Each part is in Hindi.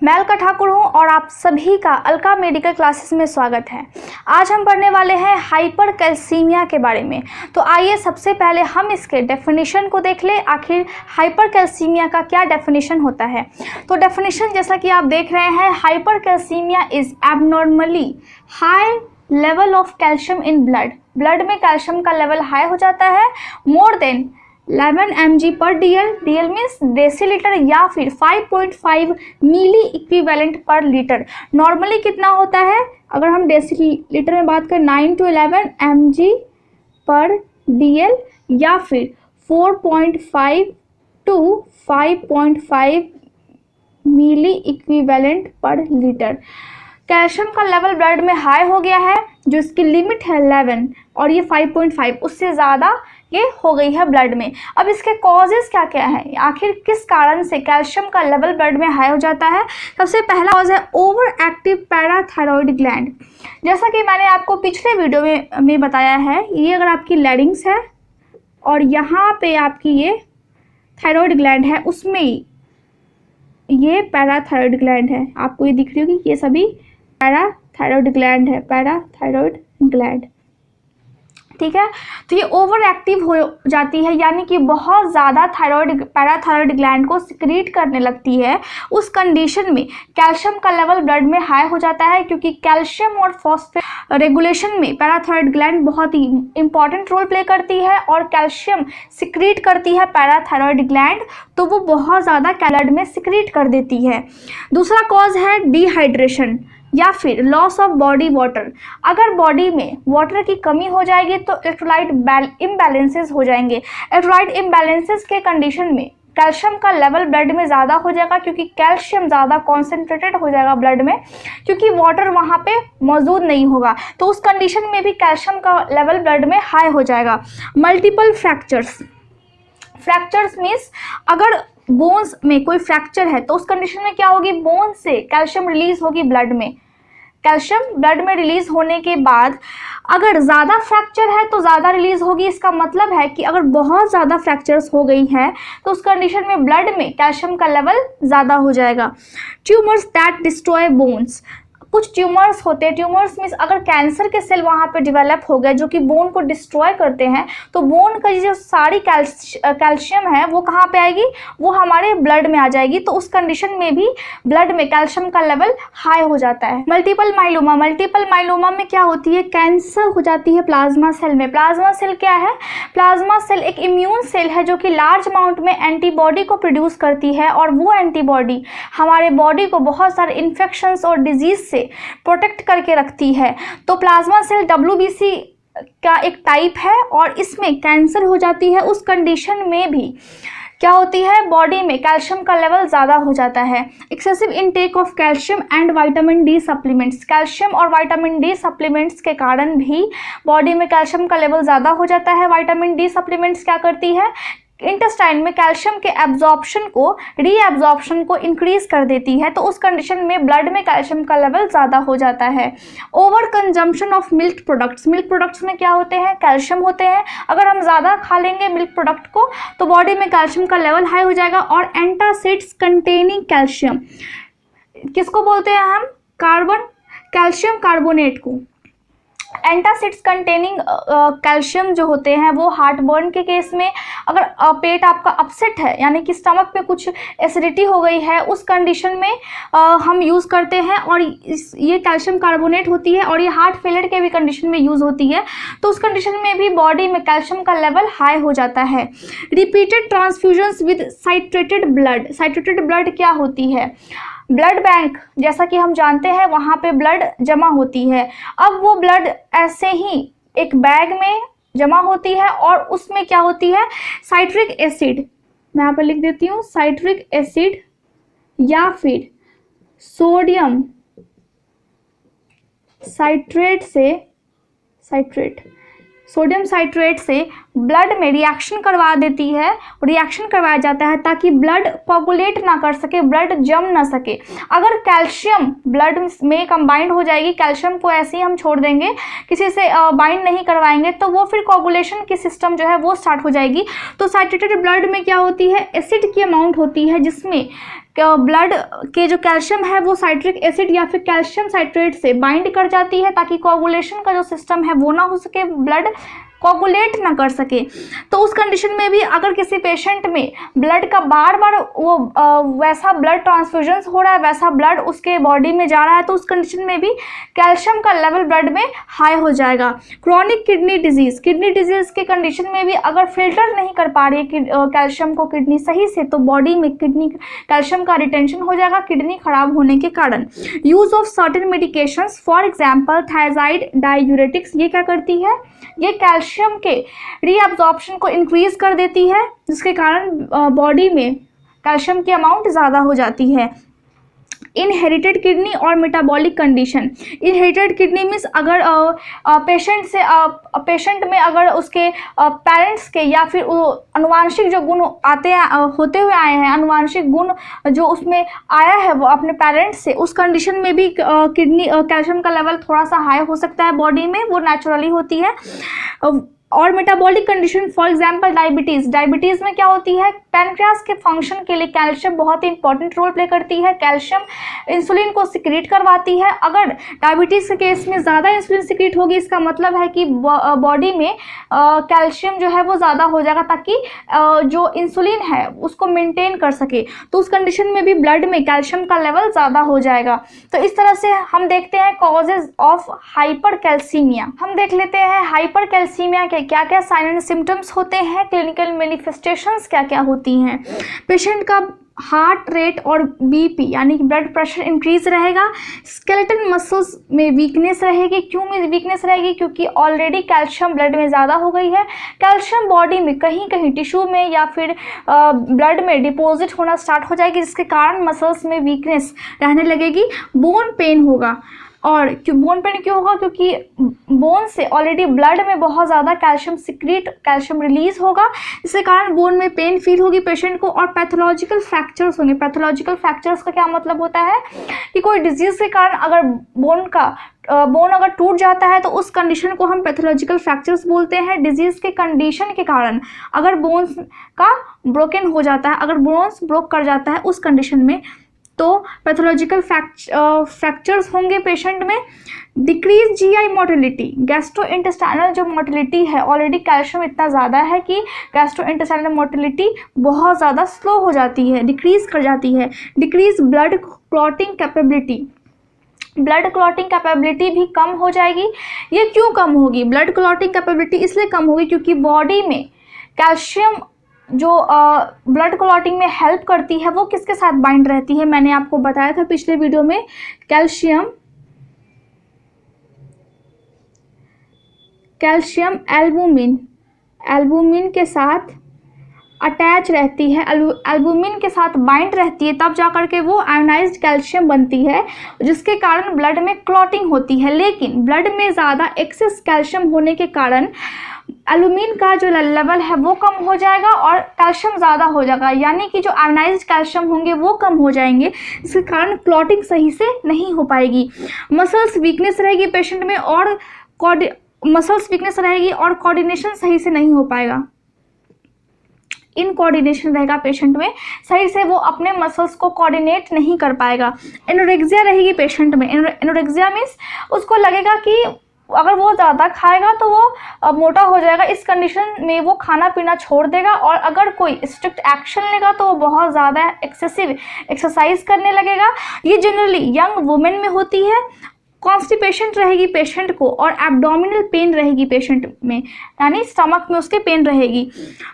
मैं अलका ठाकुर हूं और आप सभी का अलका मेडिकल क्लासेस में स्वागत है। आज हम पढ़ने वाले हैं हाइपर कैल्सीमिया के बारे में। तो आइए सबसे पहले हम इसके डेफिनेशन को देख लें, आखिर हाइपर कैल्सीमिया का क्या डेफिनेशन होता है। तो डेफिनेशन जैसा कि आप देख रहे हैं, hyper calcaemia is abnormally high level of calcium in blood में कैल्शियम का लेवल हाई हो जाता है मोर देन 11 mg पर DL मीन्स डेसीलीटर या फिर 5.5 milliequivalent per litre. Normally कितना होता है, अगर हम डेसीलीटर में बात करें 9 to 11 mg पर DL या फिर 4.5 to 5.5 milliequivalent per litre. Calcium का लेवल ब्लड में हाई हो गया है, जो इसकी लिमिट है 11 और ये 5.5, उससे ज़्यादा ये हो गई है ब्लड में। अब इसके कॉजेज़ क्या क्या है, आखिर किस कारण से कैल्शियम का लेवल ब्लड में हाई हो जाता है। सबसे पहला कॉज है ओवर एक्टिव पैराथायरॉयड ग्लैंड। जैसा कि मैंने आपको पिछले वीडियो में बताया है, ये अगर आपकी लैरिंग्स है और यहाँ पे आपकी ये थायरॉयड ग्लैंड है, उसमें ये पैराथायरॉयड ग्लैंड है। आपको ये दिख रही होगी, ये सभी पैराथायरॉयड ग्लैंड है, पैराथायरॉयड ग्लैंड, ठीक है। तो ये ओवर एक्टिव हो जाती है, यानी कि बहुत ज़्यादा पैराथायरॉयड ग्लैंड को सिक्रीट करने लगती है। उस कंडीशन में कैल्शियम का लेवल ब्लड में हाई हो जाता है, क्योंकि कैल्शियम और फॉस्फेट रेगुलेशन में पैराथायरॉयड ग्लैंड बहुत ही इंपॉर्टेंट रोल प्ले करती है और कैल्शियम सिक्रीट करती है पैराथायरॉयड ग्लैंड, तो वो बहुत ज़्यादा ब्लड में सिक्रीट कर देती है। दूसरा कॉज है डिहाइड्रेशन या फिर लॉस ऑफ बॉडी वाटर। अगर बॉडी में वाटर की कमी हो जाएगी तो इलेक्ट्रोलाइट इम्बैलेंसेस हो जाएंगे। इलेक्ट्रोलाइट इम्बैलेंसेस के कंडीशन में कैल्शियम का लेवल ब्लड में ज़्यादा हो जाएगा, क्योंकि कैल्शियम ज़्यादा कॉन्सेंट्रेटेड हो जाएगा ब्लड में, क्योंकि वाटर वहाँ पे मौजूद नहीं होगा। तो उस कंडीशन में भी कैल्शियम का लेवल ब्लड में हाई हो जाएगा। मल्टीपल फ्रैक्चर्स मीन्स अगर बोन्स में कोई फ्रैक्चर है तो उस कंडीशन में क्या होगी, बोन से कैल्शियम रिलीज होगी ब्लड में। कैल्शियम ब्लड में रिलीज होने के बाद अगर ज़्यादा फ्रैक्चर है तो ज़्यादा रिलीज होगी। इसका मतलब है कि अगर बहुत ज़्यादा फ्रैक्चर्स हो गई हैं तो उस कंडीशन में ब्लड में कैल्शियम का लेवल ज़्यादा हो जाएगा। Tumours that destroy bones. कुछ ट्यूमर्स होते हैं, ट्यूमर्स मीन्स अगर कैंसर के सेल वहाँ पे डेवलप हो गए जो कि बोन को डिस्ट्रॉय करते हैं, तो बोन का जो सारी कैल्शियम है वो कहाँ पे आएगी, वो हमारे ब्लड में आ जाएगी। तो उस कंडीशन में भी ब्लड में कैल्शियम का लेवल हाई हो जाता है। मल्टीपल माइलोमा में क्या होती है, कैंसर हो जाती है प्लाज्मा सेल में। प्लाज्मा सेल क्या है, प्लाज्मा सेल एक इम्यून सेल है जो कि लार्ज अमाउंट में एंटीबॉडी को प्रोड्यूस करती है, और वो एंटीबॉडी हमारे बॉडी को बहुत सारे इन्फेक्शंस और डिजीज से प्रोटेक्ट करके रखती है। तो प्लाज्मा सेल WBC का एक टाइप है और इसमें कैंसर हो जाती है। उस कंडीशन में भी क्या होती है, बॉडी में कैल्शियम का लेवल ज़्यादा हो जाता है। Excessive intake of calcium and vitamin D supplements. Calcium और विटामिन डी सप्लीमेंट्स के कारण भी बॉडी में कैल्शियम का लेवल ज़्यादा हो जाता है। विटामिन डी सप्लीमेंट्स क्या करती है, इंटेस्टाइन में कैल्शियम के एब्जॉर्प्शन को, रीएब्जॉर्प्शन को इंक्रीज कर देती है। तो उस कंडीशन में ब्लड में कैल्शियम का लेवल ज़्यादा हो जाता है। Over consumption of milk products. Milk products में क्या होते हैं, कैल्शियम होते हैं। अगर हम ज़्यादा खा लेंगे मिल्क प्रोडक्ट को तो बॉडी में कैल्शियम का लेवल हाई हो जाएगा। और एंटासिड्स कंटेनिंग कैल्शियम, किसको बोलते हैं हम, कैल्शियम कार्बोनेट को। एंटासिड्स कंटेनिंग कैल्शियम जो होते हैं वो हार्ट बर्न के केस में, अगर पेट आपका अपसेट है यानी कि स्टमक पे कुछ एसिडिटी हो गई है, उस कंडीशन में हम यूज़ करते हैं। और ये कैल्शियम कार्बोनेट होती है और ये हार्ट फेलियर के भी कंडीशन में यूज़ होती है। तो उस कंडीशन में भी बॉडी में कैल्शियम का लेवल हाई हो जाता है। Repeated transfusions with citrated blood. Citrated blood क्या होती है, ब्लड बैंक जैसा कि हम जानते हैं वहाँ पे ब्लड जमा होती है। अब वो ब्लड ऐसे ही एक बैग में जमा होती है और उसमें क्या होती है, साइट्रिक एसिड, मैं यहाँ पर लिख देती हूँ, साइट्रिक एसिड या फिर सोडियम सोडियम साइट्रेट से ब्लड में रिएक्शन करवा देती है, रिएक्शन करवाया जाता है ताकि ब्लड कोगुलेट ना कर सके, ब्लड जम ना सके। अगर कैल्शियम ब्लड में कंबाइंड हो जाएगी, कैल्शियम को ऐसे ही हम छोड़ देंगे, किसी से बाइंड नहीं करवाएंगे, तो वो फिर कोगुलेशन की सिस्टम जो है वो स्टार्ट हो जाएगी। तो साइट्रेटेड ब्लड में क्या होती है, एसिड की अमाउंट होती है जिसमें ब्लड के जो कैल्शियम है वो साइट्रिक एसिड या फिर कैल्शियम साइट्रेट से बाइंड कर जाती है ताकि कोगुलेशन का जो सिस्टम है वो ना हो सके, ब्लड कोगुलेट ना कर सके। तो उस कंडीशन में भी अगर किसी पेशेंट में ब्लड का बार बार वो वैसा ब्लड ट्रांसफ्यूजन हो रहा है, वैसा ब्लड उसके बॉडी में जा रहा है, तो उस कंडीशन में भी कैल्शियम का लेवल ब्लड में हाई हो जाएगा। Chronic kidney disease, kidney disease के कंडीशन में भी अगर फिल्टर नहीं कर पा रही है कैल्शियम को किडनी सही से, तो बॉडी में किडनी कैल्शियम का रिटेंशन हो जाएगा किडनी खराब होने के कारण। Use of certain medications for example thyroid diuretics, ये क्या करती है, ये कैल्शियम के रीअब्जॉर्प्शन को इंक्रीज कर देती है, जिसके कारण बॉडी में कैल्शियम की अमाउंट ज़्यादा हो जाती है। इनहेरिटेड किडनी और metabolic condition, inherited kidney means अगर पेशेंट में अगर उसके पेरेंट्स के या फिर अनुवांशिक जो गुण होते हुए आए हैं, अनुवांशिक गुण जो उसमें आया है वो अपने पेरेंट्स से, उस कंडीशन में भी किडनी कैल्शियम का लेवल थोड़ा सा हाई हो सकता है बॉडी में, वो नेचुरली होती है। और metabolic condition for example diabetes, diabetes में क्या होती है, पैनक्रियास के फंक्शन के लिए कैल्शियम बहुत ही इंपॉर्टेंट रोल प्ले करती है। कैल्शियम इंसुलिन को सिक्रीट करवाती है। अगर डायबिटीज़ के केस में ज़्यादा इंसुलिन सिक्रीट होगी, इसका मतलब है कि बॉडी में कैल्शियम जो है वो ज़्यादा हो जाएगा ताकि जो इंसुलिन है उसको मेंटेन कर सके, तो उस कंडीशन में भी ब्लड में कैल्शियम का लेवल ज़्यादा हो जाएगा। तो इस तरह से हम देखते हैं कॉजेज ऑफ हाइपर कैल्सीमिया। हम देख लेते हैं हाइपर कैल्सीमिया के क्या क्या साइन एंड सिम्टम्स होते हैं, क्लिनिकल मैनिफेस्टेशंस क्या क्या होती हैं। पेशेंट का हार्ट रेट और बीपी यानी कि ब्लड प्रेशर इंक्रीज रहेगा। स्केलेटन मसल्स में वीकनेस रहेगी। क्यों में वीकनेस रहेगी, क्योंकि ऑलरेडी कैल्शियम ब्लड में ज़्यादा हो गई है। कैल्शियम बॉडी में कहीं कहीं टिश्यू में या फिर ब्लड में डिपॉजिट होना स्टार्ट हो जाएगी, जिसके कारण मसल्स में वीकनेस रहने लगेगी। बोन पेन होगा, और बोन पेन क्यों होगा, क्योंकि बोन से ऑलरेडी ब्लड में बहुत ज़्यादा कैल्शियम रिलीज होगा, इसके कारण बोन में पेन फील होगी पेशेंट को। और पैथोलॉजिकल फ्रैक्चर्स होंगे। पैथोलॉजिकल फ्रैक्चर्स का क्या मतलब होता है कि कोई डिजीज़ के कारण अगर बोन अगर टूट जाता है तो उस कंडीशन को हम पैथोलॉजिकल फ्रैक्चर्स बोलते हैं। डिजीज़ के कंडीशन के कारण अगर बोन्स का ब्रोकन हो जाता है, अगर बोन्स ब्रोक कर जाता है उस कंडीशन में, तो पैथोलॉजिकल फ्रैक्चर्स होंगे पेशेंट में। डिक्रीज जीआई मोटिलिटी, गैस्ट्रोइंटेस्टाइनल जो मोटिलिटी है, ऑलरेडी कैल्शियम इतना ज़्यादा है कि गैस्ट्रोइंटेस्टाइनल मोटिलिटी बहुत ज़्यादा स्लो हो जाती है, डिक्रीज कर जाती है। Decrease blood clotting capability, blood clotting capability भी कम हो जाएगी। ये क्यों कम होगी, ब्लड क्लॉटिंग कैपेबिलिटी इसलिए कम होगी क्योंकि बॉडी में कैल्शियम जो ब्लड क्लॉटिंग में हेल्प करती है वो किसके साथ बाइंड रहती है, मैंने आपको बताया था पिछले वीडियो में, कैल्शियम एल्बुमिन के साथ अटैच रहती है, एल्बुमिन के साथ बाइंड रहती है, तब जाकर के वो आयोनाइज्ड कैल्शियम बनती है, जिसके कारण ब्लड में क्लॉटिंग होती है। लेकिन ब्लड में ज़्यादा एक्सेस कैल्शियम होने के कारण एल्यूमिन का जो लेवल है वो कम हो जाएगा और कैल्शियम ज़्यादा हो जाएगा, यानी कि जो आयोनाइज्ड कैल्शियम होंगे वो कम हो जाएंगे, जिसके कारण क्लॉटिंग सही से नहीं हो पाएगी। मसल्स वीकनेस रहेगी पेशेंट में, और मसल्स वीकनेस रहेगी और कोऑर्डिनेशन सही से नहीं हो पाएगा, इनकोऑर्डिनेशन रहेगा पेशेंट में, सही से वो अपने मसल्स को कोऑर्डिनेट नहीं कर पाएगा। एनोरेक्सिया रहेगी पेशेंट में। एनोरेक्सिया मीन्स उसको लगेगा कि अगर वो ज़्यादा खाएगा तो वो मोटा हो जाएगा, इस कंडीशन में वो खाना पीना छोड़ देगा, और अगर कोई स्ट्रिक्ट एक्शन लेगा तो वो बहुत ज़्यादा एक्सेसिव एक्सरसाइज करने लगेगा। ये जनरली यंग वुमेन में होती है। कॉन्स्टिपेशन रहेगी पेशेंट को, और एब्डोमिनल पेन रहेगी पेशेंट में, यानी स्टमक में उसके पेन रहेगी।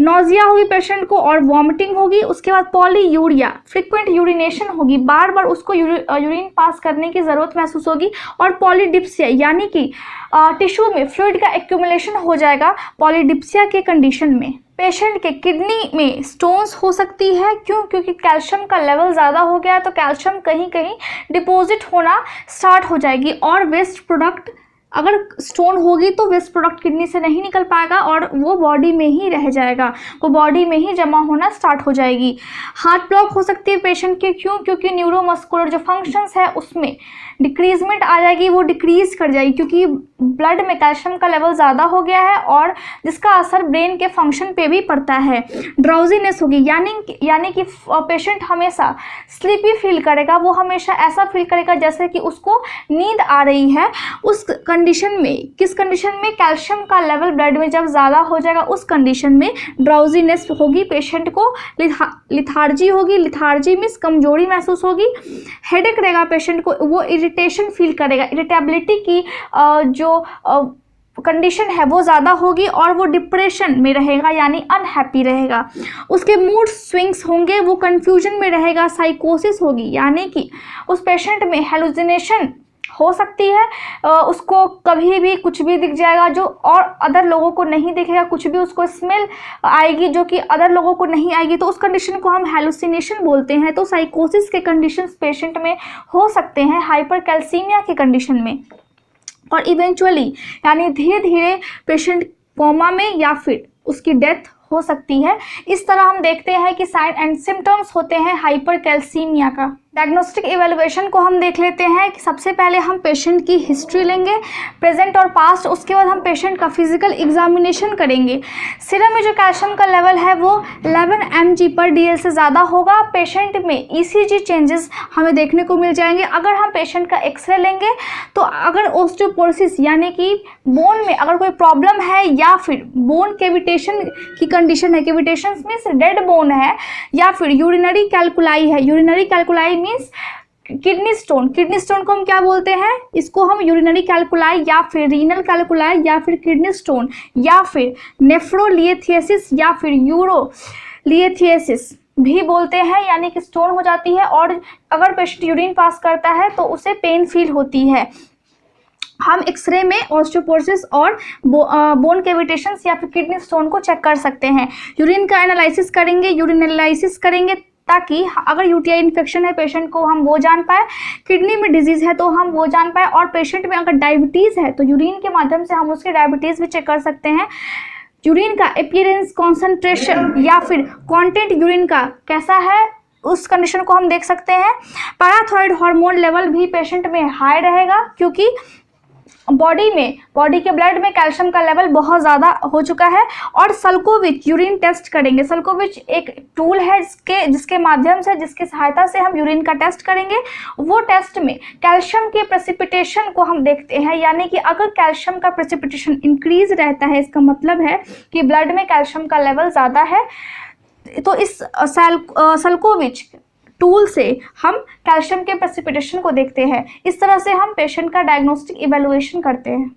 नोजिया होगी पेशेंट को और वॉमिटिंग होगी। उसके बाद पॉलीयूरिया, फ्रिक्वेंट यूरिनेशन होगी, बार बार उसको यूरिन पास करने की ज़रूरत महसूस होगी। और पॉलीडिप्सिया, यानी कि टिश्यू में फ्लूइड का एक्यूमुलेशन हो जाएगा पॉलीडिप्सिया के कंडीशन में। पेशेंट के किडनी में स्टोन्स हो सकती है। क्यों, क्योंकि कैल्शियम का लेवल ज़्यादा हो गया है, तो कैल्शियम कहीं कहीं डिपॉजिट होना स्टार्ट हो जाएगी और वेस्ट प्रोडक्ट अगर स्टोन होगी तो वेस्ट प्रोडक्ट किडनी से नहीं निकल पाएगा और वो बॉडी में ही रह जाएगा, वो बॉडी में ही जमा होना स्टार्ट हो जाएगी। हार्ट ब्लॉक हो सकती है पेशेंट के, क्यों? क्योंकि न्यूरोमस्कुलर जो फंक्शंस है उसमें डिक्रीजमेंट आ जाएगी, वो डिक्रीज कर जाएगी क्योंकि ब्लड में कैल्शियम का लेवल ज़्यादा हो गया है और जिसका असर ब्रेन के फंक्शन पे भी पड़ता है। ड्राउजीनेस होगी, यानी कि पेशेंट हमेशा स्लीपी फील करेगा, वो हमेशा ऐसा फील करेगा जैसे कि उसको नींद आ रही है। उस कंडीशन में, किस कंडीशन में? कैल्शियम का लेवल ब्लड में जब ज़्यादा हो जाएगा उस कंडीशन में ड्राउजीनेस होगी, पेशेंट को लिथार्जी होगी, लिथार्जी मीन्स कमजोरी महसूस होगी। हेडेक रहेगा पेशेंट को, वो इरिटेशन फील करेगा, इरिटेबिलिटी की जो कंडीशन है वो ज़्यादा होगी और वो डिप्रेशन में रहेगा यानी अनहैप्पी रहेगा। उसके मूड स्विंग्स होंगे, वो कंफ्यूजन में रहेगा, साइकोसिस होगी यानी कि उस पेशेंट में हेलुसिनेशन हो सकती है, उसको कभी भी कुछ भी दिख जाएगा जो और अदर लोगों को नहीं दिखेगा, कुछ भी उसको स्मेल आएगी जो कि अदर लोगों को नहीं आएगी, तो उस कंडीशन को हम हेलुसिनेशन बोलते हैं। तो साइकोसिस के कंडीशंस पेशेंट में हो सकते हैं हाइपरकैल्सीमिया की कंडीशन में, और इवेंचुअली यानी धीरे धीरे पेशेंट कोमा में या फिर उसकी डेथ हो सकती है। इस तरह हम देखते हैं कि साइन एंड सिम्टम्स होते हैं हाइपरकैल्सीमिया का। डायग्नोस्टिक इवैल्यूएशन को हम देख लेते हैं कि सबसे पहले हम पेशेंट की हिस्ट्री लेंगे, प्रेजेंट और पास्ट, उसके बाद हम पेशेंट का फिजिकल एग्जामिनेशन करेंगे। सीरम में जो कैल्शियम का लेवल है वो 11 mg/dl से ज़्यादा होगा। पेशेंट में ECG चेंजेस हमें देखने को मिल जाएंगे। अगर हम पेशेंट का एक्सरे लेंगे तो अगर ऑस्टियोपोरोसिस यानी कि बोन में अगर कोई प्रॉब्लम है या फिर बोन कैविटेशन की कंडीशन है, कैविटेशन मीन्स डेड बोन है, या फिर यूरिनरी कैल्कुलाई है, urinary कैल्कुलाई means kidney stone, kidney stone को हम क्या बोलते हैं? इसको हम यूरिनरी कैल्कुलाई या फिर रीनल कैल्कुलाई या फिर किडनी स्टोन या फिर नेफ्रोलिएथियसिस या फिर यूरोलिएथियसिस भी बोलते हैं, यानी कि स्टोन हो जाती है और अगर पेशेंट यूरिन पास करता है तो उसे पेन फील होती है। हम एक्सरे में ऑस्टियोपोरोसिस और बोन कैविटेशंस या फिर किडनी स्टोन को चेक कर सकते हैं। यूरिन का एनालिसिस करेंगे, यूरिन एनालिसिस करेंगे ताकि अगर यूटीआई इन्फेक्शन है पेशेंट को हम वो जान पाए, किडनी में डिजीज़ है तो हम वो जान पाए, और पेशेंट में अगर डायबिटीज़ है तो यूरिन के माध्यम से हम उसके डायबिटीज़ भी चेक कर सकते हैं। यूरिन का अपीयरेंस, कॉन्सेंट्रेशन या फिर कंटेंट यूरिन का कैसा है उस कंडीशन को हम देख सकते हैं। पैराथायरॉइड हार्मोन लेवल भी पेशेंट में हाई रहेगा क्योंकि बॉडी के ब्लड में कैल्शियम का लेवल बहुत ज़्यादा हो चुका है। और सल्कोविच यूरिन टेस्ट करेंगे। सल्कोविच एक टूल है जिसके माध्यम से, जिसकी सहायता से हम यूरिन का टेस्ट करेंगे। वो टेस्ट में कैल्शियम के प्रेसिपिटेशन को हम देखते हैं, यानी कि अगर कैल्शियम का प्रेसिपिटेशन इंक्रीज रहता है इसका मतलब है कि ब्लड में कैल्शियम का लेवल ज़्यादा है। तो इस सल्कोविच टूल से हम कैल्शियम के प्रेसिपिटेशन को देखते हैं। इस तरह से हम पेशेंट का डायग्नोस्टिक इवैल्यूएशन करते हैं।